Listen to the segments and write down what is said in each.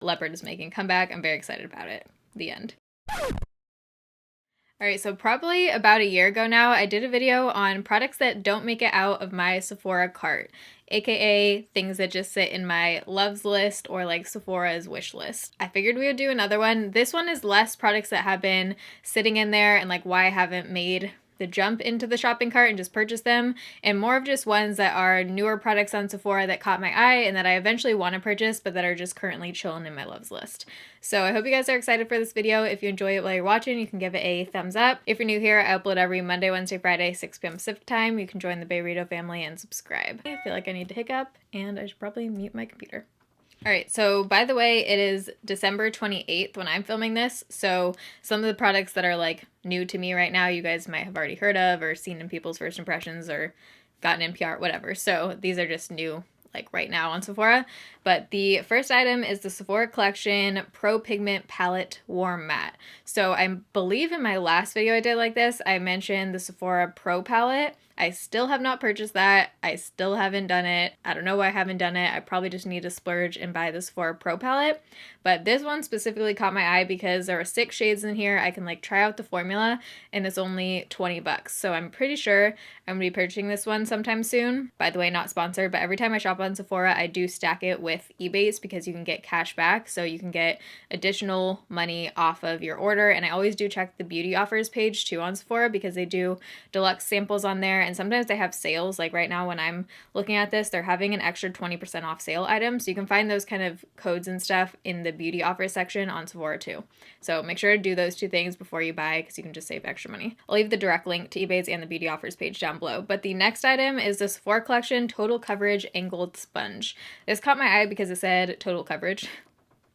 Leopard is making a comeback. I'm very excited about it. The end. Alright, so probably about a year ago now, I did a video on products that don't make it out of my Sephora cart, aka things that just sit in my loves list or like Sephora's wish list. I figured we would do another one. This one is less products that have been sitting in there and like why I haven't made the jump into the shopping cart and just purchase them, and more of just ones that are newer products on Sephora that caught my eye and that I eventually want to purchase but that are just currently chilling in my loves list. So I hope you guys are excited for this video. If you enjoy it while you're watching, you can give it a thumbs up. If you're new here, I upload every Monday, Wednesday, Friday, 6 p.m. Pacific time. You can join the Bayrito family and subscribe. I feel like I need to hiccup and I should probably mute my computer. Alright, so by the way, it is December 28th when I'm filming this, so some of the products that are like new to me right now, you guys might have already heard of or seen in people's first impressions or gotten in PR, whatever. So these are just new like right now on Sephora. But the first item is the Sephora Collection Pro Pigment Palette Warm Matte. So I believe in my last video I did like this, I mentioned the Sephora Pro Palette. I still have not purchased that. I still haven't done it. I don't know why I haven't done it. I probably just need to splurge and buy the Sephora Pro palette. But this one specifically caught my eye because there are 6 shades in here. I can like try out the formula and it's only 20 bucks. So I'm pretty sure I'm gonna be purchasing this one sometime soon. By the way, not sponsored, but every time I shop on Sephora, I do stack it with Ebates because you can get cash back. So you can get additional money off of your order. And I always do check the beauty offers page too on Sephora because they do deluxe samples on there. And sometimes they have sales. Like right now when I'm looking at this, they're having an extra 20% off sale item. So you can find those kind of codes and stuff in the beauty offers section on Sephora too. So make sure to do those 2 things before you buy because you can just save extra money. I'll leave the direct link to Ebates and the beauty offers page down below. But the next item is the Sephora Collection Total Coverage Angled Sponge. This caught my eye because it said total coverage.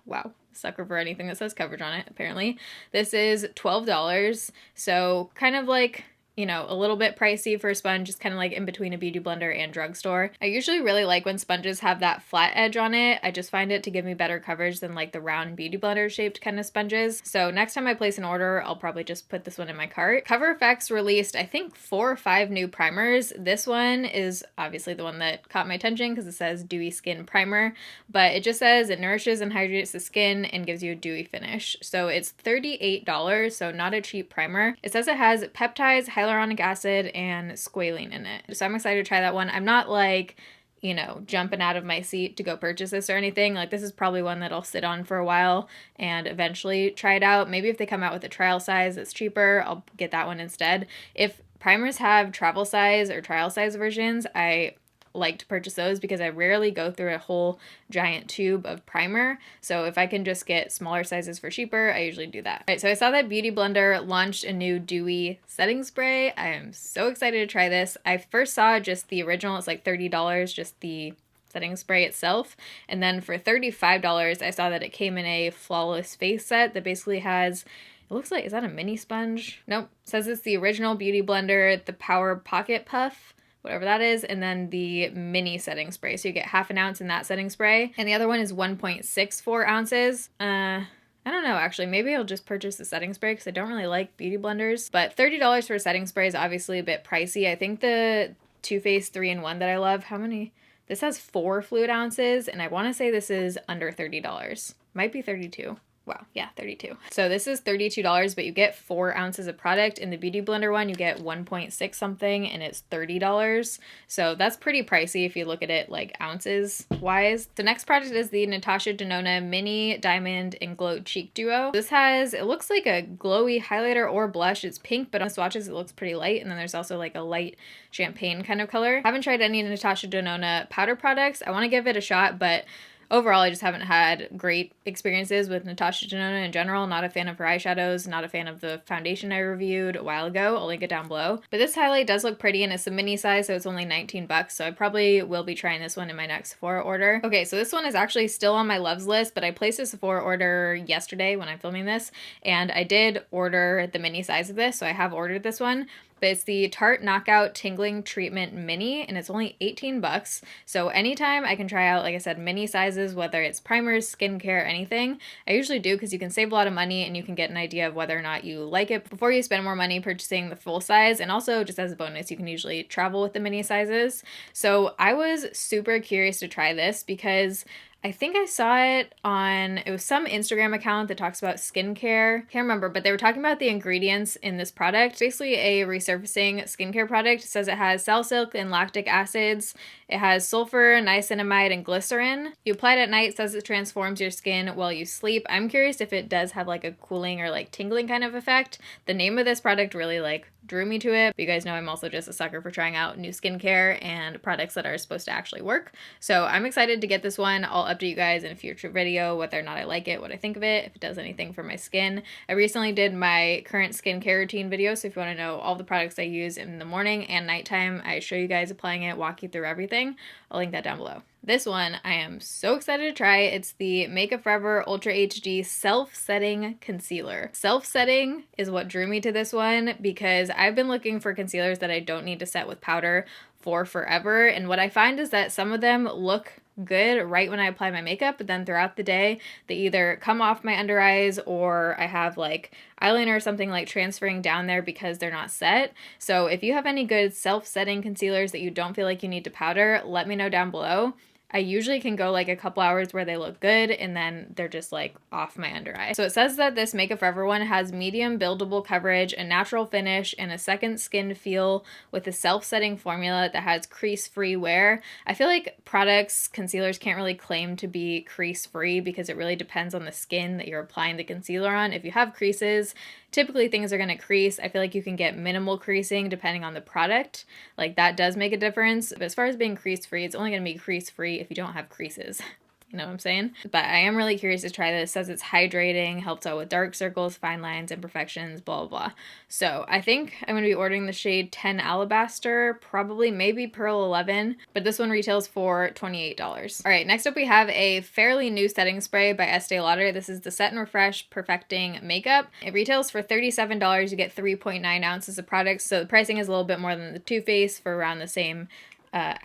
Wow. Sucker for anything that says coverage on it, apparently. This is $12. So kind of like, you know, a little bit pricey for a sponge. It's kind of like in between a beauty blender and drugstore. I usually really like when sponges have that flat edge on it. I just find it to give me better coverage than like the round beauty blender shaped kind of sponges. So next time I place an order, I'll probably just put this one in my cart. Cover FX released, I think 4 or 5 new primers. This one is obviously the one that caught my attention because it says Dewy Skin Primer, but it just says it nourishes and hydrates the skin and gives you a dewy finish. So it's $38, so not a cheap primer. It says it has peptides, hyaluronic acid, and squalene in it. So I'm excited to try that one. I'm not like, you know, jumping out of my seat to go purchase this or anything. Like this is probably one that I'll sit on for a while and eventually try it out. Maybe if they come out with a trial size that's cheaper, I'll get that one instead. If primers have travel size or trial size versions, I like to purchase those because I rarely go through a whole giant tube of primer. So if I can just get smaller sizes for cheaper, I usually do that. All right, so I saw that Beauty Blender launched a new Dewy setting spray. I am so excited to try this. I first saw just the original. It's like $30, just the setting spray itself. And then for $35, I saw that it came in a flawless face set that basically has, it looks like, is that a mini sponge? Nope. It says it's the original Beauty Blender, the Power Pocket Puff, whatever that is, and then the mini setting spray. So you get half an ounce in that setting spray. And the other one is 1.64 ounces. I don't know, actually. Maybe I'll just purchase the setting spray because I don't really like beauty blenders. But $30 for a setting spray is obviously a bit pricey. I think the Too Faced 3-in-1 that I love, how many? This has 4 fluid ounces, and I want to say this is under $30. Might be 32. Wow, yeah, 32. So this is $32, but you get 4 ounces of product. In the Beauty Blender one, you get 1.6 something, and it's $30. So that's pretty pricey if you look at it like ounces wise. The next product is the Natasha Nona Mini Diamond and Glow Cheek Duo. This has, it looks like a glowy highlighter or blush. It's pink, but on swatches it looks pretty light. And then there's also like a light champagne kind of color. I haven't tried any Natasha Nona powder products. I want to give it a shot, but overall, I just haven't had great experiences with Natasha Nona in general. Not a fan of her eyeshadows, not a fan of the foundation I reviewed a while ago. I'll link it down below. But this highlight does look pretty, and it's a mini size, so it's only 19 bucks. So I probably will be trying this one in my next Sephora order. Okay, so this one is actually still on my loves list, but I placed a Sephora order yesterday when I'm filming this, and I did order the mini size of this, so I have ordered this one. But it's the Tarte Knockout Tingling Treatment Mini, and it's only 18 bucks. So anytime I can try out, like I said, mini sizes, whether it's primers, skincare, anything, I usually do because you can save a lot of money and you can get an idea of whether or not you like it before you spend more money purchasing the full size. And also, just as a bonus, you can usually travel with the mini sizes. So I was super curious to try this because I think I saw it on, it was some Instagram account that talks about skincare. Can't remember, but they were talking about the ingredients in this product. Basically a resurfacing skincare product. It says it has salicylic and lactic acids. It has sulfur, niacinamide, and glycerin. You apply it at night. It says it transforms your skin while you sleep. I'm curious if it does have like a cooling or like tingling kind of effect. The name of this product really like drew me to it. But you guys know I'm also just a sucker for trying out new skincare and products that are supposed to actually work. So I'm excited to get this one. I'll update you guys in a future video whether or not I like it, what I think of it, if it does anything for my skin. I recently did my current skincare routine video, so if you want to know all the products I use in the morning and nighttime, I show you guys applying it, walk you through everything. I'll link that down below. This one I am so excited to try. It's the Makeup Forever Ultra HD Self-Setting Concealer. Self-setting is what drew me to this one because I've been looking for concealers that I don't need to set with powder for forever, and what I find is that some of them look good right when I apply my makeup, but then throughout the day they either come off my under eyes or I have like eyeliner or something like transferring down there because they're not set. So if you have any good self-setting concealers that you don't feel like you need to powder, let me know down below. I usually can go like a couple hours where they look good and then they're just like off my under eye. So it says that this Makeup Forever one has medium buildable coverage, a natural finish, and a second skin feel with a self-setting formula that has crease-free wear. I feel like products, concealers can't really claim to be crease-free because it really depends on the skin that you're applying the concealer on. If you have creases, typically things are going to crease. I feel like you can get minimal creasing depending on the product. Like that does make a difference. But as far as being crease-free, it's only going to be crease-free if you don't have creases. You know what I'm saying? But I am really curious to try this. It says it's hydrating, helps out with dark circles, fine lines, imperfections, blah, blah, blah. So I think I'm going to be ordering the shade 10 Alabaster, probably maybe Pearl 11, but this one retails for $28. All right, next up we have a fairly new setting spray by Estee Lauder. This is the Set and Refresh Perfecting Makeup. It retails for $37. You get 3.9 ounces of product, so the pricing is a little bit more than the Too Faced for around the same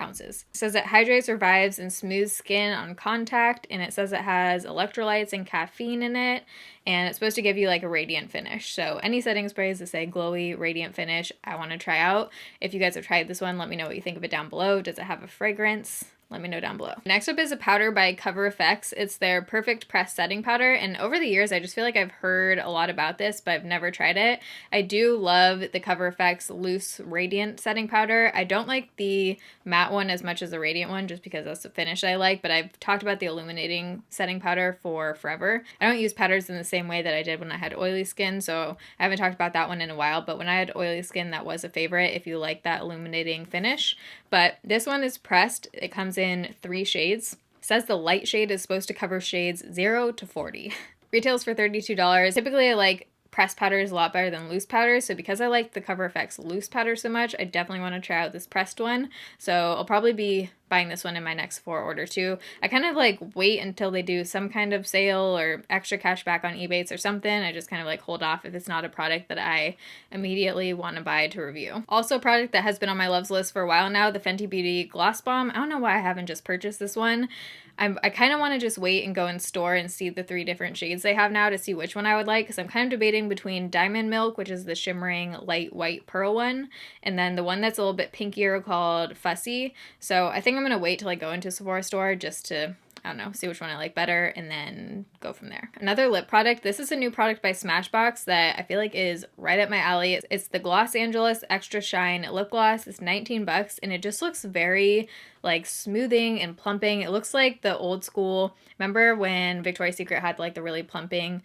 ounces. It says it hydrates, revives, and smooths skin on contact, and it says it has electrolytes and caffeine in it, and it's supposed to give you like a radiant finish. So any setting sprays that say glowy, radiant finish, I want to try out. If you guys have tried this one, let me know what you think of it down below. Does it have a fragrance? Let me know down below. Next up is a powder by Cover FX. It's their Perfect Press Setting Powder, and over the years I just feel like I've heard a lot about this, but I've never tried it. I do love the Cover FX Loose Radiant Setting Powder. I don't like the matte one as much as the radiant one just because that's the finish I like, but I've talked about the illuminating setting powder for forever. I don't use powders in the same way that I did when I had oily skin, so I haven't talked about that one in a while, but when I had oily skin, that was a favorite if you like that illuminating finish. But this one is pressed. It comes in 3 shades. It says the light shade is supposed to cover shades 0 to 40. Retails for $32. Typically I like pressed powder is a lot better than loose powder, so because I like the Cover FX loose powder so much, I definitely want to try out this pressed one. So I'll probably be buying this one in my next Sephora order too. I kind of like wait until they do some kind of sale or extra cash back on Ebates or something. I just kind of like hold off if it's not a product that I immediately want to buy to review. Also a product that has been on my loves list for a while now, the Fenty Beauty Gloss Balm. I don't know why I haven't just purchased this one. I kind of want to just wait and go in store and see the 3 different shades they have now to see which one I would like, because I'm kind of debating between Diamond Milk, which is the shimmering light white pearl one, and then the one that's a little bit pinkier called Fussy. So I think I'm going to wait till I go into a Sephora store just to, I don't know, see which one I like better and then go from there. Another lip product. This is a new product by Smashbox that I feel like is right up my alley. It's the Gloss Angeles Extra Shine Lip Gloss. It's 19 bucks and it just looks very like smoothing and plumping. It looks like the old school, remember when Victoria's Secret had like the really plumping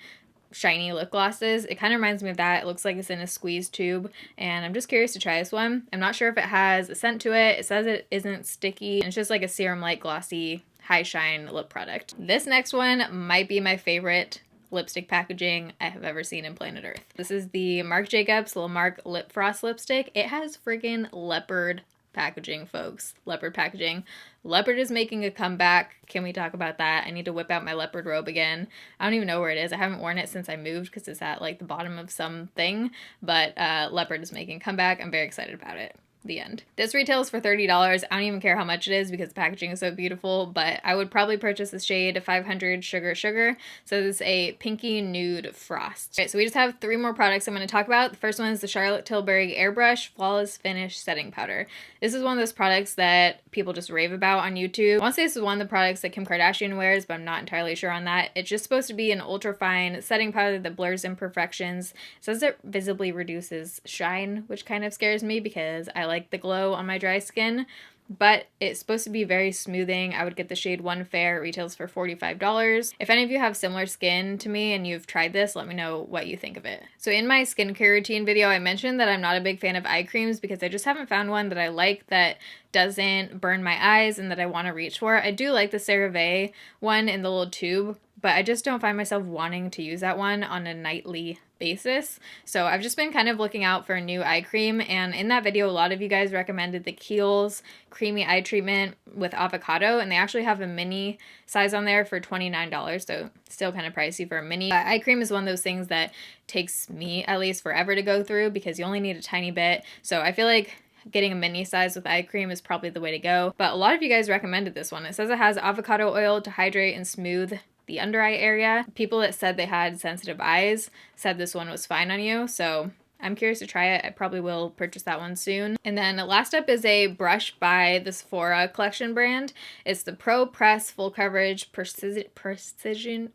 shiny lip glosses? It kind of reminds me of that. It looks like it's in a squeeze tube, and I'm just curious to try this one. I'm not sure if it has a scent to it. It says it isn't sticky, and it's just like a serum light glossy high shine lip product. This next one might be my favorite lipstick packaging I have ever seen in planet Earth. This is the Marc Jacobs Little Marc Lip Frost lipstick. It has friggin' leopard packaging, folks. Leopard packaging. Leopard is making a comeback. Can we talk about that? I need to whip out my leopard robe again. I don't even know where it is. I haven't worn it since I moved because it's at like the bottom of something, but leopard is making a comeback. I'm very excited about it. The end. This retails for $30. I don't even care how much it is because the packaging is so beautiful, but I would probably purchase the shade 500 Sugar Sugar. So this is a pinky nude frost. Okay, so we just have 3 more products I'm going to talk about. The first one is the Charlotte Tilbury Airbrush Flawless Finish Setting Powder. This is one of those products that people just rave about on YouTube. I want to say this is one of the products that Kim Kardashian wears, but I'm not entirely sure on that. It's just supposed to be an ultra fine setting powder that blurs imperfections. It says it visibly reduces shine, which kind of scares me because I like the glow on my dry skin, but it's supposed to be very smoothing. I would get the shade One Fair. It retails for $45. If any of you have similar skin to me and you've tried this, let me know what you think of it. So in my skincare routine video, I mentioned that I'm not a big fan of eye creams because I just haven't found one that I like that doesn't burn my eyes and that I want to reach for. I do like the CeraVe one in the little tube, but I just don't find myself wanting to use that one on a nightly basis. So I've just been kind of looking out for a new eye cream, and in that video a lot of you guys recommended the Kiehl's creamy eye treatment with avocado, and they actually have a mini size on there for $29, so still kind of pricey for a mini. Eye cream is one of those things that takes me at least forever to go through because you only need a tiny bit, so I feel like getting a mini size with eye cream is probably the way to go. But a lot of you guys recommended this one. It says it has avocado oil to hydrate and smooth the under eye area. People that said they had sensitive eyes said this one was fine on you, so I'm curious to try it. I probably will purchase that one soon. And then last up is a brush by the Sephora collection brand. It's the Pro Press Full Coverage Precision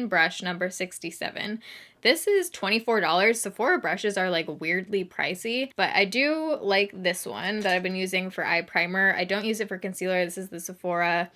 Brush number 67. This is $24. Sephora brushes are like weirdly pricey, but I do like this one that I've been using for eye primer. I don't use it for concealer. This is the Sephora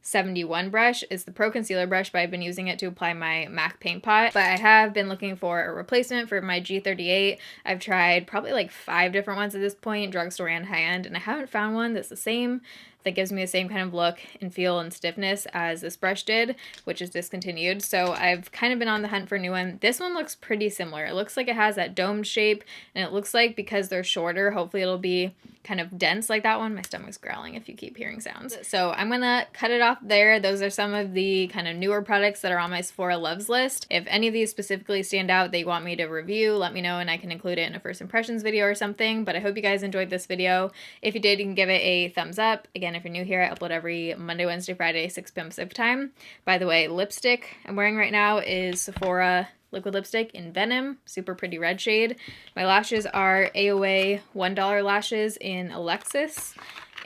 71 brush. It's the Pro Concealer brush, but I've been using it to apply my MAC paint pot. But I have been looking for a replacement for my G38. I've tried probably like 5 different ones at this point, drugstore and high-end, and I haven't found one that's the same, that gives me the same kind of look and feel and stiffness as this brush did, which is discontinued. So I've kind of been on the hunt for a new one. This one looks pretty similar. It looks like it has that domed shape, and it looks like because they're shorter, hopefully it'll be kind of dense like that one. My stomach's growling if you keep hearing sounds. So I'm gonna cut it off there. Those are some of the kind of newer products that are on my Sephora loves list. If any of these specifically stand out that you want me to review, let me know and I can include it in a first impressions video or something. But I hope you guys enjoyed this video. If you did, you can give it a thumbs up. Again, if you're new here, I upload every Monday, Wednesday, Friday, 6 p.m. Pacific time. By the way, lipstick I'm wearing right now is Sephora liquid lipstick in Venom, super pretty red shade. My lashes are AOA $1 lashes in Alexis,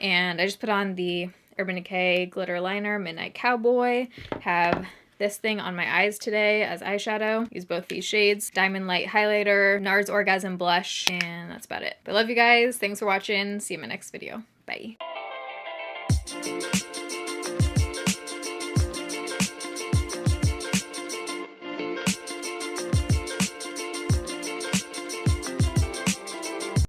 and I just put on the Urban Decay glitter liner Midnight Cowboy. Have this thing on my eyes today as eyeshadow. Use both these shades. Diamond Light highlighter, NARS Orgasm blush, and that's about it. But I love you guys. Thanks for watching. See you in my next video. Bye.